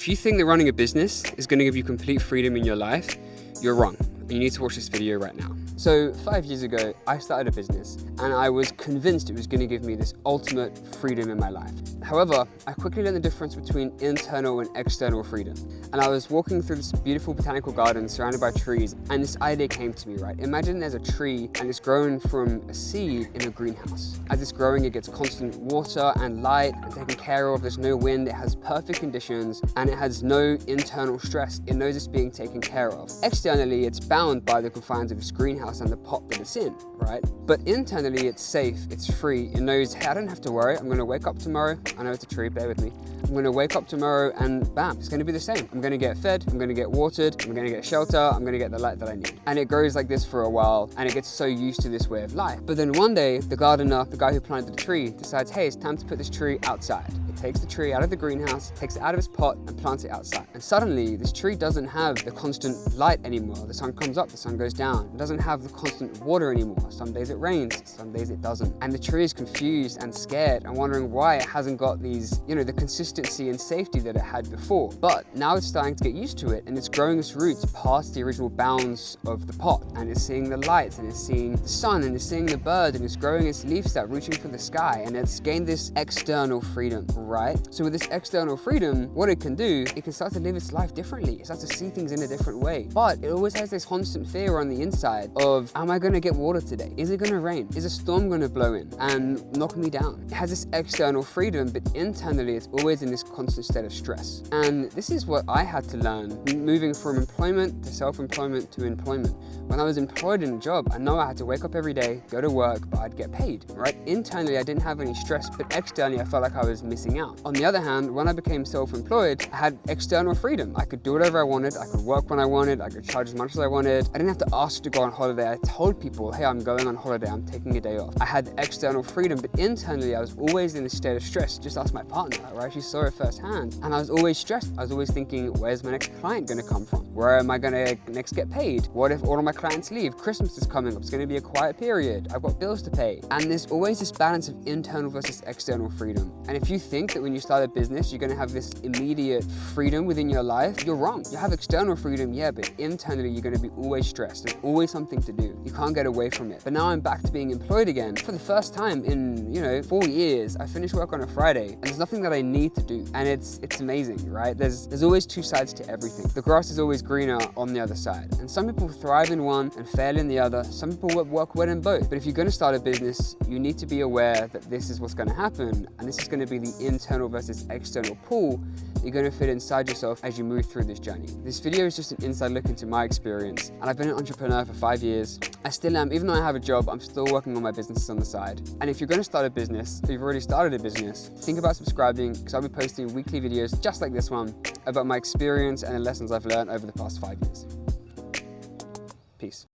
If you think that running a business is going to give you complete freedom in your life, you're wrong. And you need to watch this video right now. So 5 years ago, I started a business and I was convinced it was going to give me this ultimate freedom in my life. However, I quickly learned the difference between internal and external freedom. And I was walking through this beautiful botanical garden surrounded by trees, and this idea came to me, right? Imagine there's a tree and it's grown from a seed in a greenhouse. As it's growing, it gets constant water and light and taken care of. There's no wind, it has perfect conditions, and it has no internal stress. It knows it's being taken care of. Externally, it's bound by the confines of its greenhouse and the pot that it's in, right? But internally, it's safe, it's free. It knows, hey, I don't have to worry. I'm gonna wake up tomorrow. I know it's a tree, bear with me. I'm gonna wake up tomorrow and bam, it's gonna be the same. I'm gonna get fed, I'm gonna get watered, I'm gonna get shelter, I'm gonna get the light that I need. And it grows like this for a while, and it gets so used to this way of life. But then one day, the gardener, the guy who planted the tree, decides, hey, it's time to put this tree outside. It takes the tree out of the greenhouse, takes it out of its pot, and plants it outside. And suddenly, this tree doesn't have the constant light anymore. The sun comes up, the sun goes down. It doesn't have the constant water anymore. Some days it rains, some days it doesn't. And the tree is confused and scared and wondering why it hasn't got these, the consistency and safety that it had before. But now it's starting to get used to it, and it's growing its roots past the original bounds of the pot, and it's seeing the lights, and it's seeing the sun, and it's seeing the birds, and it's growing its leaves out, reaching for the sky, and it's gained this external freedom, right? So with this external freedom, what it can do, it can start to live its life differently. It starts to see things in a different way. But it always has this constant fear on the inside of, am I gonna get water today? Is it gonna rain? Is a storm gonna blow in and knock me down? It has this external freedom, but internally it's always in this constant state of stress. And this is what I had to learn, moving from employment to self-employment to employment. When I was employed in a job, I know I had to wake up every day, go to work, but I'd get paid, right? Internally, I didn't have any stress, but externally, I felt like I was missing out. On the other hand, when I became self-employed, I had external freedom. I could do whatever I wanted, I could work when I wanted, I could charge as much as I wanted. I didn't have to ask to go on holiday. I told people, hey, I'm going on holiday, I'm taking a day off. I had external freedom, but internally, I was always in a state of stress. Just ask my partner, right? She saw it firsthand. And I was always stressed. I was always thinking, where's my next client gonna come from? Where am I gonna next get paid? What if all of my clients leave? Christmas is coming up, it's gonna be a quiet period. I've got bills to pay. And there's always this balance of internal versus external freedom. And if you think that when you start a business, you're gonna have this immediate freedom within your life, you're wrong. You have external freedom, yeah, but internally you're gonna be always stressed. There's always something to do. You can't get away from it. But now I'm back to being employed again. For the first time in, 4 years, I finish work on a Friday, and there's nothing that I need to do. And it's amazing, right? There's always two sides to everything. The grass is always greener on the other side. And some people thrive in one and fail in the other. Some people work well in both. But if you're gonna start a business, you need to be aware that this is what's gonna happen. And this is gonna be the internal versus external pull that you're gonna fit inside yourself as you move through this journey. This video is just an inside look into my experience. And I've been an entrepreneur for 5 years. I still am. Even though I have a job, I'm still working on my businesses on the side. And if you're gonna start a business, or you've already started a business, think about subscribing, because I'll be posting weekly videos just like this one about my experience and the lessons I've learned over the past 5 years. Peace.